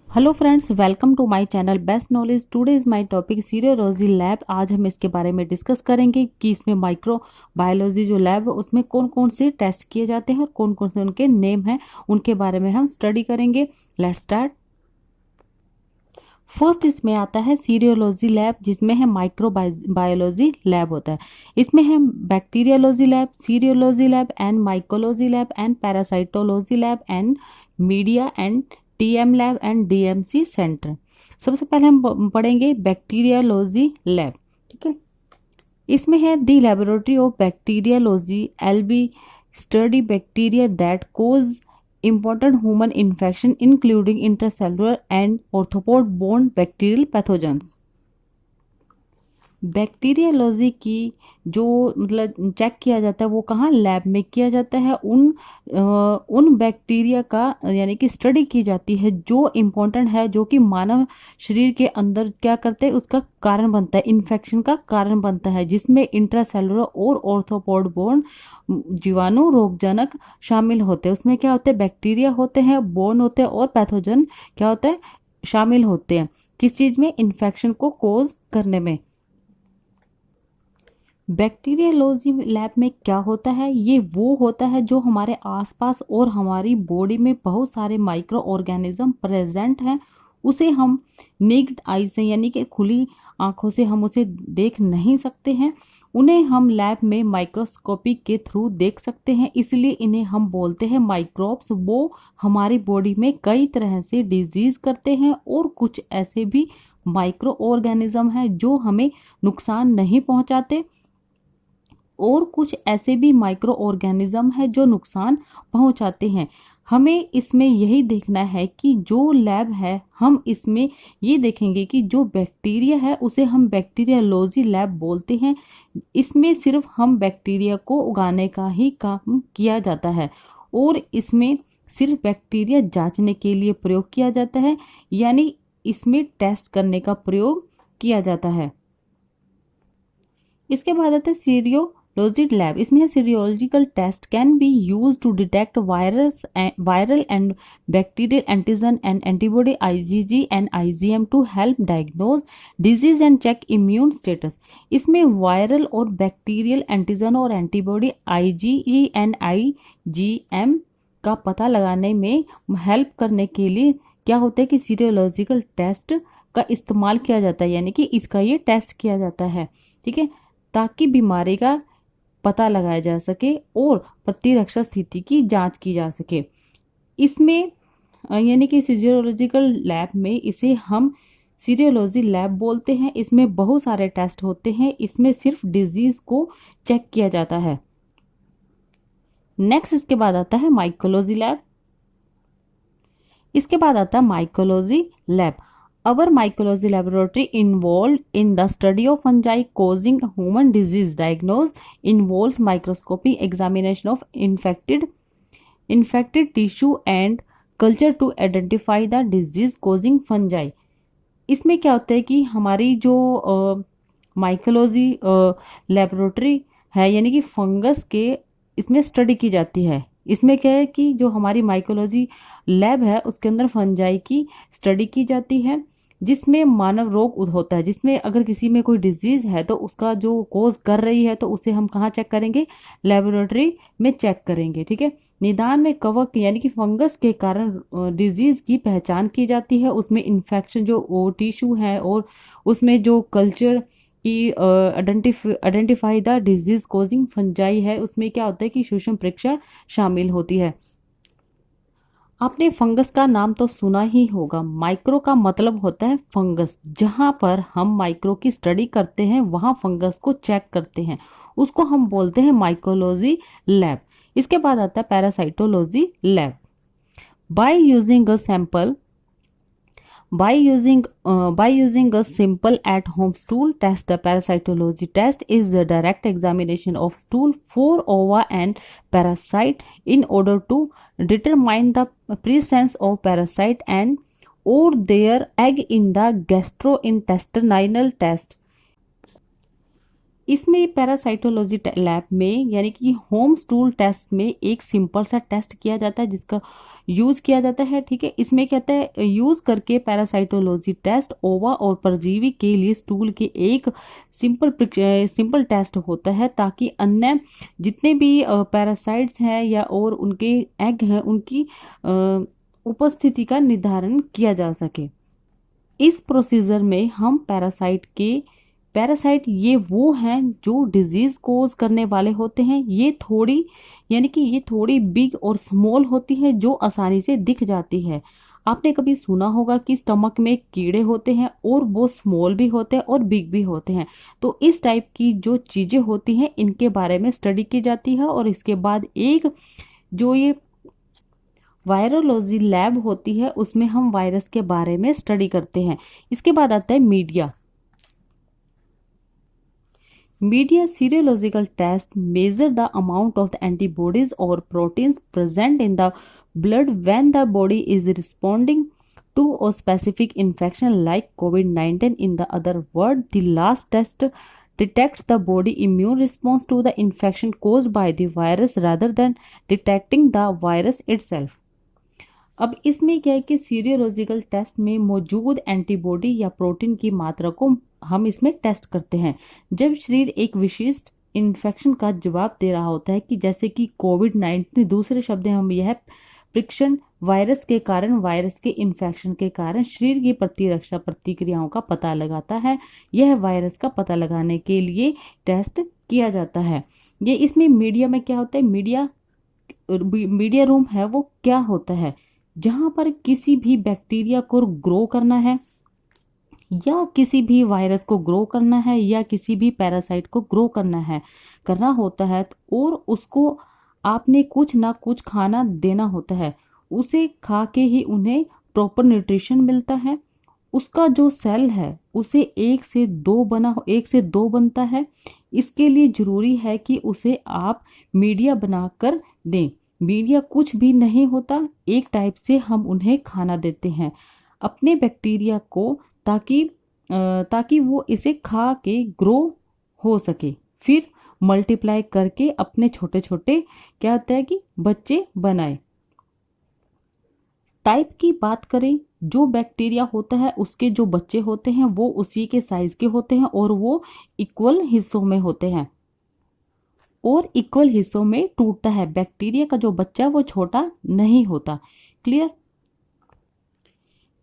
Hello friends, welcome to my channel best knowledge. Today is my topic serology lab. आज हम इसके बारे में डिस्कस करेंगे कि इसमें माइक्रो बायोलॉजी जो लैब है उसमें कौन कौन से टेस्ट किए जाते हैं और कौन कौन से उनके नेम हैं, उनके बारे में हम स्टडी करेंगे। Let's start. फर्स्ट इसमें आता है सीरियोलॉजी लैब, जिसमें है माइक्रो बायोलॉजी लैब होता है। इसमें है bacteriology lab, serology lab and mycology lab and parasitology lab and media and TM lab and DMC centre. सबसे पहले हम पढ़ेंगे बैक्टीरियोलॉजी लैब। ठीक है, इसमें है the laboratory of bacteriology L B study bacteria that cause important human infection including intracellular and arthropod borne bacterial pathogens। Bacteriology की जो मतलब चेक किया जाता है वो कहाँ, लैब में किया जाता है। उन बैक्टीरिया का यानी कि स्टडी की जाती है जो इम्पोर्टेंट है, जो कि मानव शरीर के अंदर क्या करते हैं, उसका कारण बनता है, इन्फेक्शन का कारण बनता है, जिसमें इंट्रासेलुलर और ऑर्थोपोड बोर्न जीवाणु रोगजनक शामिल होते हैं। उसमें क्या होते हैं, बैक्टीरिया होते हैं, बोर्न होते हैं और पैथोजन क्या होता है, शामिल होते हैं। किस चीज में, इन्फेक्शन को कोज करने में। बैक्टीरियोलॉजी लैब में क्या होता है, ये वो होता है जो हमारे आसपास और हमारी बॉडी में बहुत सारे माइक्रो ऑर्गेनिज्म प्रेजेंट हैं, उसे हम नेक्ड आई से यानी कि खुली आंखों से हम उसे देख नहीं सकते हैं। उन्हें हम लैब में माइक्रोस्कोपी के थ्रू देख सकते हैं, इसलिए इन्हें हम बोलते हैं माइक्रोब्स। वो हमारी बॉडी में कई तरह से डिजीज करते हैं और कुछ ऐसे भी माइक्रो ऑर्गेनिज्म हैं जो हमें नुकसान नहीं पहुंचाते और कुछ ऐसे भी माइक्रो ऑर्गेनिज्म है जो नुकसान पहुंचाते हैं। हमें इसमें यही देखना है कि जो लैब है, हम इसमें ये देखेंगे कि जो बैक्टीरिया है उसे हम बैक्टीरियोलॉजी लैब बोलते हैं। इसमें सिर्फ हम बैक्टीरिया को उगाने का ही काम किया जाता है और इसमें सिर्फ बैक्टीरिया जांचने के लिए प्रयोग किया जाता है, यानी इसमें टेस्ट करने का प्रयोग किया जाता है। इसके बाद आता है सीरियोलॉजी लैब। इसमें serological test can be use to detect viral and bacterial antigen and antibody IgG and IgM to help diagnose disease and check immune status. इसमें वायरल और बैक्टीरियल एंटीजन और एंटीबॉडी आईजीई एंड आईजीएम का पता लगाने में help करने के लिए क्या होता है कि सीरियोलॉजिकल टेस्ट का इस्तेमाल किया जाता है, यानी कि इसका ये टेस्ट किया जाता है। ठीक है, ताकि बीमारी का पता लगाया जा सके और प्रतिरक्षा स्थिति की जांच की जा सके। इसमें यानी कि सीरियोलॉजिकल लैब में इसे हम सीरियोलॉजी लैब बोलते हैं। इसमें बहुत सारे टेस्ट होते हैं, इसमें सिर्फ डिजीज को चेक किया जाता है। नेक्स्ट इसके बाद आता है माइकोलॉजी लैब। इसके बाद आता है mycology lab. Our mycology laboratory involved in the study of fungi causing human disease diagnose involves microscopy examination of infected tissue and culture to identify the disease causing fungi। इसमें क्या होता है कि हमारी जो माइकोलॉजी लेबोरेटरी है, यानी कि फंगस के इसमें स्टडी की जाती है। इसमें क्या है कि जो हमारी माइकोलॉजी लैब है उसके अंदर फंजाई की स्टडी की जाती है, जिसमें मानव रोग होता है, जिसमें अगर किसी में कोई डिजीज है तो उसका जो कोज कर रही है तो उसे हम कहाँ चेक करेंगे, लेबोरेटरी में चेक करेंगे। ठीक है, निदान में कवक यानी कि फंगस के कारण डिजीज की पहचान की जाती है, उसमें इन्फेक्शन जो टिश्यू है और उसमें जो कल्चर की identify the disease causing fungi है, उसमें क्या होता है कि सूक्ष्म परीक्षा शामिल होती है। आपने फंगस का नाम तो सुना ही होगा। माइक्रो का मतलब होता है फंगस। जहां पर हम माइक्रो की स्टडी करते हैं वहां फंगस को चेक करते हैं, उसको हम बोलते हैं माइकोलॉजी लैब। इसके बाद आता है parasitology lab. By using a sample by using a simple at home stool test, the parasitology test is a direct examination of stool for ova and parasite in order to determine the presence of parasite and or their egg in the gastrointestinal test। इसमें parasitology lab में यानी कि home stool test में एक simple सा test किया जाता है, जिसका यूज किया जाता है। ठीक है, इसमें क्या होता है, यूज करके पैरासाइटोलॉजी टेस्ट ओवा और परजीवी के लिए स्टूल के एक सिंपल टेस्ट होता है, ताकि अन्य जितने भी पैरासाइट्स हैं या और उनके एग हैं उनकी उपस्थिति का निर्धारण किया जा सके। इस प्रोसीजर में हम पैरासाइट ये वो हैं जो डिजीज कोज करने वाले होते हैं। ये थोड़ी यानी कि ये थोड़ी बिग और स्मॉल होती है, जो आसानी से दिख जाती है। आपने कभी सुना होगा कि स्टमक में कीड़े होते हैं और वो स्मॉल भी होते हैं और बिग भी होते हैं। तो इस टाइप की जो चीजें होती हैं इनके बारे में स्टडी की जाती है, और इसके बाद एक जो ये वायरोलॉजी लैब होती है उसमें हम वायरस के बारे में स्टडी करते हैं। इसके बाद आता है media. Media serological test measure the amount of the antibodies और proteins present in the blood when the body is responding to a specific infection like COVID-19. In the other word, the last test detects the body immune response to the infection caused by the virus rather than detecting the virus itself. अब इसमें क्या है कि सीरियोलॉजिकल test में मौजूद antibody या protein की मात्रा को हम इसमें टेस्ट करते हैं जब शरीर एक विशिष्ट इन्फेक्शन का जवाब दे रहा होता है, कि जैसे कि कोविड-19। दूसरे शब्द हम यह फ्रिक्शन वायरस के कारण, वायरस के इन्फेक्शन के कारण शरीर की प्रतिरक्षा प्रतिक्रियाओं का पता लगाता है। यह वायरस का पता लगाने के लिए टेस्ट किया जाता है। ये इसमें मीडिया में क्या होता है, मीडिया रूम है वो क्या होता है, जहां पर किसी भी बैक्टीरिया को ग्रो करना है या किसी भी वायरस को ग्रो करना है या किसी भी पैरासाइट को ग्रो करना होता है, और उसको आपने कुछ ना कुछ खाना देना होता है। उसे खा के ही उन्हें प्रॉपर न्यूट्रिशन मिलता है। उसका जो सेल है उसे एक से दो बनता है। इसके लिए जरूरी है कि उसे आप मीडिया बनाकर दें। मीडिया कुछ भी नहीं होता, एक टाइप से हम उन्हें खाना देते हैं अपने बैक्टीरिया को, ताकि वो इसे खा के ग्रो हो सके, फिर मल्टीप्लाई करके अपने छोटे छोटे क्या होता है कि बच्चे बनाए। टाइप की बात करें, जो बैक्टीरिया होता है उसके जो बच्चे होते हैं वो उसी के साइज के होते हैं और वो इक्वल हिस्सों में होते हैं और इक्वल हिस्सों में टूटता है। बैक्टीरिया का जो बच्चा है वो छोटा नहीं होता। क्लियर।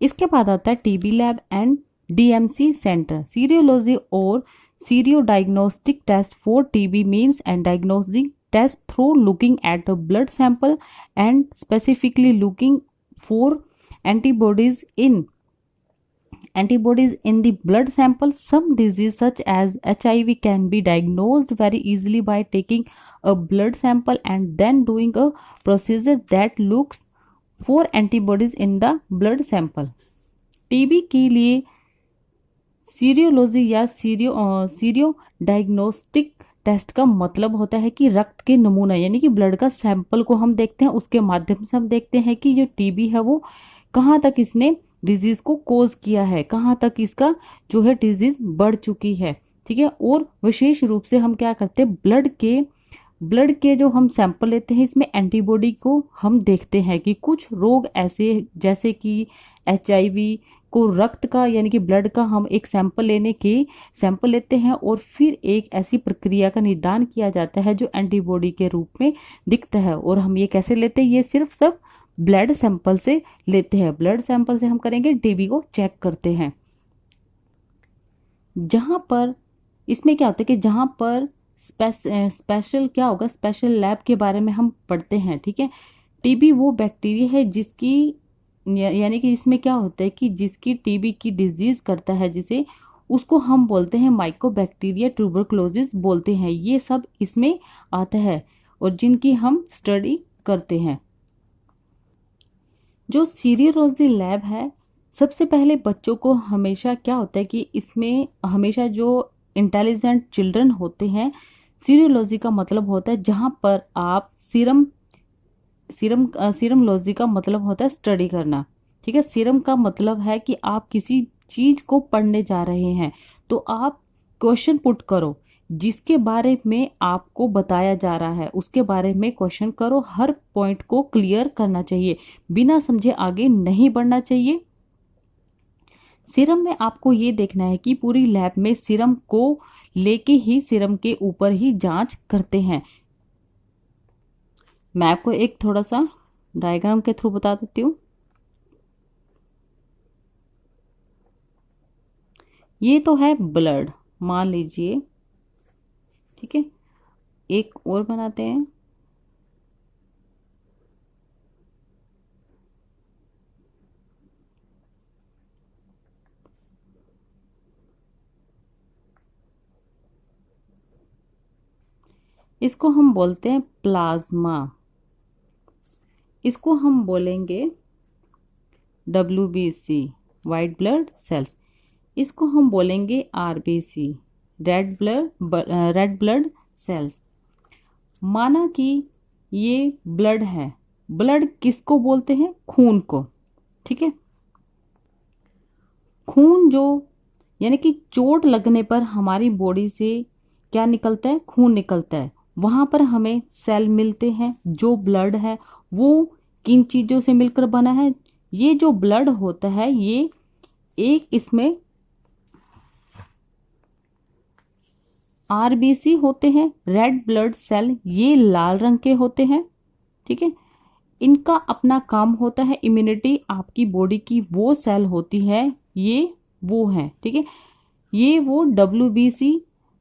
इसके बाद आता है TB lab and DMC centre. Serology और sero diagnostic test for TB means and diagnostic test through looking at the blood sample and specifically looking for antibodies in the blood sample. Some disease such as HIV can be diagnosed very easily by taking a blood sample and then doing a procedure that looks for antibodies in the blood sample. TB के लिए सीरियोलॉजी या सीरियो diagnostic test का मतलब होता है कि रक्त के नमूना यानी कि ब्लड का सैंपल को हम देखते हैं, उसके माध्यम से हम देखते हैं कि जो टीबी है वो कहाँ तक इसने डिजीज को कोज किया है, कहाँ तक इसका जो है डिजीज बढ़ चुकी है। ठीक है। और विशेष रूप से हम क्या करते हैं, ब्लड के जो हम सैंपल लेते हैं इसमें एंटीबॉडी को हम देखते हैं कि कुछ रोग ऐसे जैसे कि HIV को रक्त का यानी कि ब्लड का हम एक सैंपल लेते हैं और फिर एक ऐसी प्रक्रिया का निदान किया जाता है जो एंटीबॉडी के रूप में दिखता है। और हम ये कैसे लेते हैं, ये सिर्फ सब ब्लड सैंपल से लेते हैं। ब्लड सैंपल से हम करेंगे टीबी को चेक करते हैं। जहां पर इसमें क्या होता है कि जहां पर स्पेशल लैब के बारे में हम पढ़ते हैं। ठीक है। टीबी वो बैक्टीरिया है जिसकी यानी कि इसमें क्या होता है कि जिसकी टीबी की डिजीज करता है, जिसे उसको हम बोलते हैं माइकोबैक्टीरिया ट्यूबरकुलोसिस बोलते हैं। ये सब इसमें आता है और जिनकी हम स्टडी करते हैं। जो सीरियोलॉजी लैब है, सबसे पहले बच्चों को हमेशा क्या होता है कि इसमें हमेशा जो इंटेलिजेंट चिल्ड्रन होते हैं, सीरियोलॉजी का मतलब होता है जहां पर आप सीरमलॉजी का मतलब होता है स्टडी करना। ठीक है। सीरम का मतलब है कि आप किसी चीज को पढ़ने जा रहे हैं तो आप क्वेश्चन पुट करो जिसके बारे में आपको बताया जा रहा है उसके बारे में क्वेश्चन करो। हर पॉइंट को क्लियर करना चाहिए, बिना समझे आगे नहीं बढ़ना चाहिए। सीरम में आपको ये देखना है कि पूरी लैब में सीरम को लेके ही सीरम के ऊपर ही जांच करते हैं। मैं आपको एक थोड़ा सा डायग्राम के थ्रू बता देती हूँ। ये तो है ब्लड, मान लीजिए, ठीक है। एक और बनाते हैं। इसको हम बोलते हैं प्लाज्मा। इसको हम बोलेंगे WBC, वाइट ब्लड सेल्स। इसको हम बोलेंगे RBC, रेड ब्लड सेल्स। माना कि ये ब्लड है। ब्लड किसको बोलते हैं? खून को, ठीक है। खून जो यानी कि चोट लगने पर हमारी बॉडी से क्या निकलता है? खून निकलता है। वहां पर हमें सेल मिलते हैं। जो ब्लड है वो किन चीजों से मिलकर बना है? ये जो ब्लड होता है ये एक इसमें RBC होते हैं, रेड ब्लड सेल, ये लाल रंग के होते हैं, ठीक है। इनका अपना काम होता है इम्यूनिटी। आपकी बॉडी की वो सेल होती है, ये वो है, ठीक है। ये वो WBC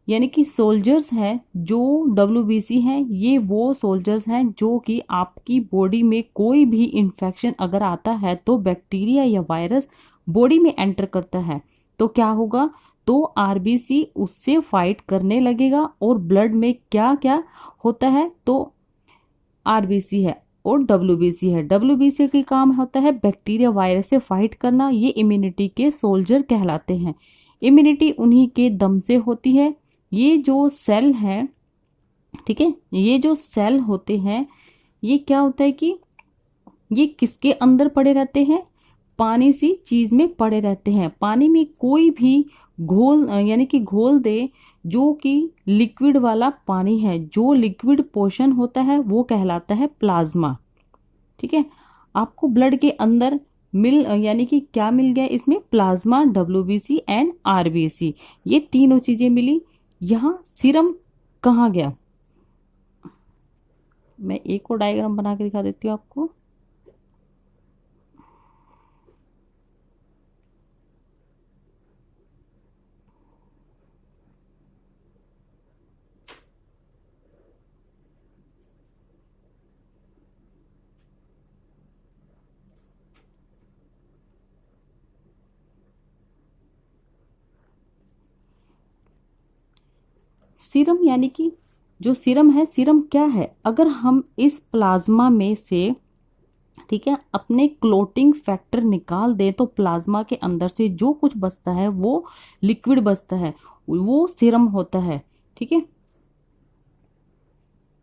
यानी कि सोल्जर्स हैं। जो WBC हैं ये वो सोल्जर्स हैं जो कि आपकी बॉडी में कोई भी इंफेक्शन अगर आता है तो बैक्टीरिया या वायरस बॉडी में एंटर करता है तो क्या होगा? तो RBC उससे फाइट करने लगेगा। और ब्लड में क्या क्या होता है? तो RBC है और WBC है। WBC का काम होता है बैक्टीरिया वायरस से फाइट करना। ये इम्यूनिटी के सोल्जर कहलाते हैं। इम्यूनिटी उन्हीं के दम से होती है। ये जो सेल है, ठीक है, ये जो सेल होते हैं ये क्या होता है कि ये किसके अंदर पड़े रहते हैं? पानी सी चीज में पड़े रहते हैं। पानी में कोई भी घोल यानी कि घोल दे जो कि लिक्विड वाला पानी है, जो लिक्विड पोर्शन होता है वो कहलाता है प्लाज्मा, ठीक है। आपको ब्लड के अंदर यानी कि क्या मिल गया इसमें? प्लाज्मा, WBC एंड RBC, ये तीनों चीजें मिली। यहाँ सीरम कहाँ गया? मैं एक और डायग्राम बना के दिखा देती हूँ आपको। सीरम यानी कि जो सीरम है, सीरम क्या है? अगर हम इस प्लाज्मा में से, ठीक है, अपने क्लोटिंग फैक्टर निकाल दें तो प्लाज्मा के अंदर से जो कुछ बचता है वो लिक्विड बचता है, वो सीरम होता है, ठीक है।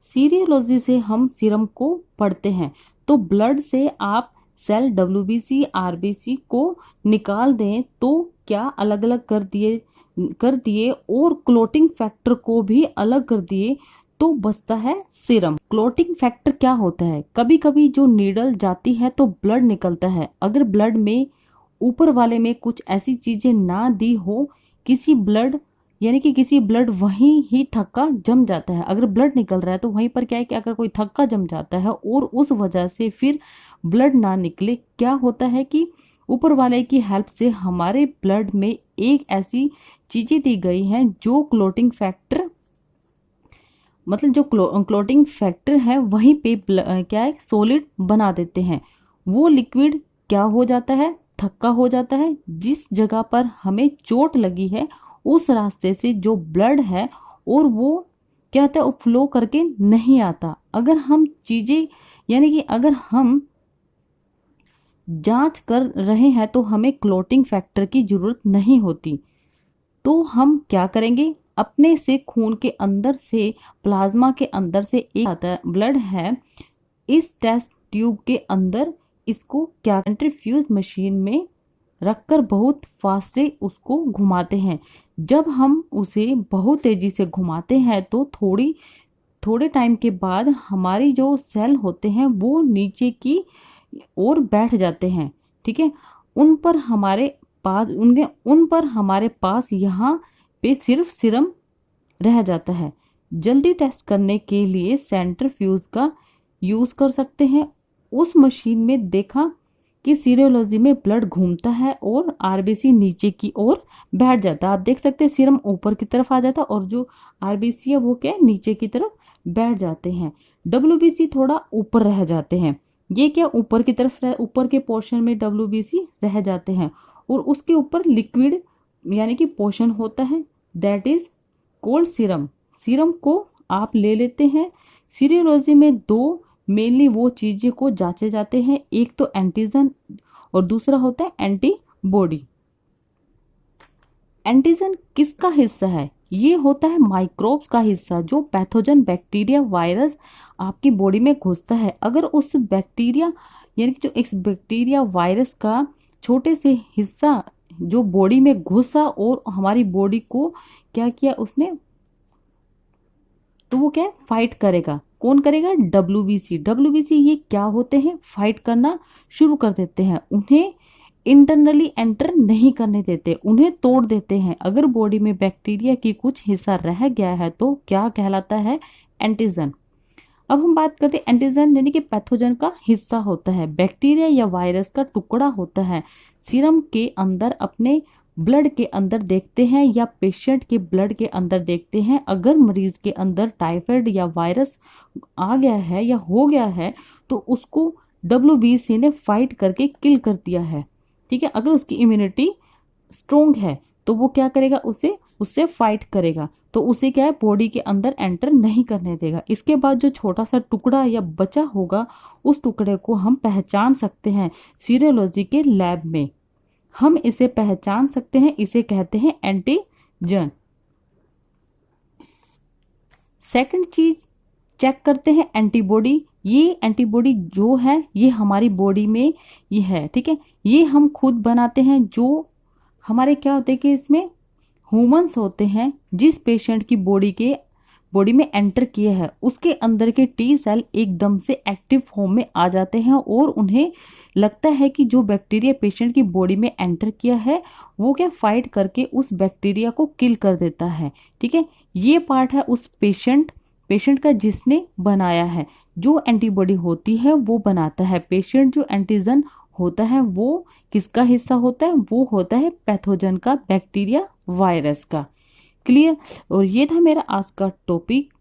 सीरियोलॉजी से हम सीरम को पढ़ते हैं। तो ब्लड से आप सेल WBC RBC को निकाल दें तो क्या अलग अलग कर दिए और क्लोटिंग फैक्टर को भी अलग कर दिए तो बचता है सीरम। क्लोटिंग फैक्टर क्या होता है? कभी कभी जो नीडल जाती है तो ब्लड निकलता है। अगर ब्लड में ऊपर वाले में कुछ ऐसी चीजें ना दी हो, किसी ब्लड यानी कि किसी ब्लड वहीं ही थक्का जम जाता है। अगर ब्लड निकल रहा है तो वहीं पर क्या है कि अगर कोई थक्का जम जाता है और उस वजह से फिर ब्लड ना निकले, क्या होता है कि ऊपर वाले की हेल्प से हमारे ब्लड में एक ऐसी चीजें दी गई हैं जो क्लोटिंग फैक्टर मतलब जो क्लोटिंग फैक्टर है वहीं पे क्या है, सॉलिड बना देते हैं। वो लिक्विड क्या हो जाता है? थक्का हो जाता है। जिस जगह पर हमें चोट लगी है उस रास्ते से जो ब्लड है और वो क्या होता है, वो फ्लो करके नहीं आता। अगर हम चीजें यानी कि अगर हम जांच कर रहे हैं तो हमें क्लोटिंग फैक्टर की जरूरत नहीं होती। तो हम क्या करेंगे? अपने से खून के अंदर से, प्लाज्मा के अंदर से एक आता है ब्लड है, इस टेस्ट ट्यूब के अंदर इसको क्या सेंट्रीफ्यूज मशीन में रखकर बहुत फास्ट से उसको घुमाते हैं। जब हम उसे बहुत तेजी से घुमाते हैं तो थोड़े टाइम के बाद हमारी जो सेल होते हैं वो नीचे की ओर बैठ जाते हैं। ठीक है, उन पर हमारे पास यहाँ पे सिर्फ सीरम रह जाता है। जल्दी टेस्ट करने के लिए सेंट्रीफ्यूज का यूज कर सकते हैं। उस मशीन में देखा कि सीरोलॉजी में ब्लड घूमता है और आरबीसी नीचे की ओर बैठ जाता है। आप देख सकते हैं सीरम ऊपर की तरफ आ जाता है और जो आरबीसी है वो क्या है, नीचे की तरफ बैठ जाते हैं। डब्ल्यूबीसी थोड़ा ऊपर रह जाते हैं। ये क्या, ऊपर की तरफ ऊपर के पोर्शन में डब्ल्यूबीसी रह जाते हैं और उसके ऊपर लिक्विड यानी कि पोर्शन होता है, that is cold serum. Serum को आप ले लेते हैं। सीरोलॉजी में दो मेनली वो चीजें को जांचे जाते हैं, एक तो एंटीजन और दूसरा होता है एंटीबॉडी। एंटीजन किसका हिस्सा है? ये होता है माइक्रोब्स का हिस्सा, जो पैथोजन बैक्टीरिया वायरस आपकी बॉडी में घुसता है। अगर उस बैक्टीरिया यानी कि जो इस बैक्टीरिया वायरस का छोटे से हिस्सा जो बॉडी में घुसा और हमारी बॉडी को क्या किया उसने, तो वो क्या है, फाइट करेगा। कौन करेगा? डब्ल्यूबीसी। डब्ल्यूबीसी ये क्या होते हैं, फाइट करना शुरू कर देते हैं। उन्हें इंटरनली एंटर नहीं करने देते, उन्हें तोड़ देते हैं। अगर बॉडी में बैक्टीरिया की कुछ हिस्सा रह गया है तो क्या कहलाता है? एंटीजन। अब हम बात करते हैं एंटीजन यानी कि पैथोजन का हिस्सा होता है, बैक्टीरिया या वायरस का टुकड़ा होता है। सीरम के अंदर अपने ब्लड के अंदर देखते हैं या पेशेंट के ब्लड के अंदर देखते हैं। अगर मरीज के अंदर टाइफाइड या वायरस आ गया है या हो गया है तो उसको डब्ल्यूबीसी ने फाइट करके किल कर दिया है। ठीक है, अगर उसकी इम्यूनिटी स्ट्रोंग है तो वो क्या करेगा, उससे फाइट करेगा, तो उसे क्या है, बॉडी के अंदर एंटर नहीं करने देगा। इसके बाद जो छोटा सा टुकड़ा या बचा होगा उस टुकड़े को हम पहचान सकते हैं सीरोलॉजी के लैब में। हम इसे पहचान सकते हैं, इसे कहते हैं एंटीजन। सेकंड चीज चेक करते हैं एंटीबॉडी। ये एंटीबॉडी जो है ये हमारी बॉडी में ये है। ठीक है, ये हम खुद बनाते हैं। जो हमारे क्या होते हैं कि इसमें ह्यूमंस होते हैं, जिस पेशेंट की बॉडी में एंटर किए हैं उसके अंदर के टी सेल एकदम से एक्टिव फॉर्म में आ जाते हैं और उन्हें लगता है कि जो बैक्टीरिया पेशेंट की बॉडी में एंटर किया है वो क्या फाइट करके उस बैक्टीरिया को किल कर देता है। ठीक है, ये पार्ट है उस पेशेंट का जिसने बनाया है। जो एंटीबॉडी होती है वो बनाता है पेशेंट। जो एंटीजन होता है वो किसका हिस्सा होता है? वो होता है पैथोजन का, बैक्टीरिया वायरस का। क्लियर? और ये था मेरा आज का टॉपिक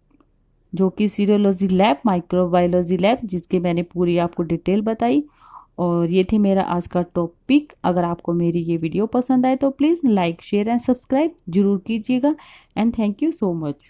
जो कि सीरोलॉजी लैब, माइक्रोबायोलॉजी लैब, जिसके मैंने पूरी आपको डिटेल बताई। और ये थी मेरा आज का टॉपिक। अगर आपको मेरी ये वीडियो पसंद आए तो please like, share and subscribe जरूर कीजिएगा। And thank you so much.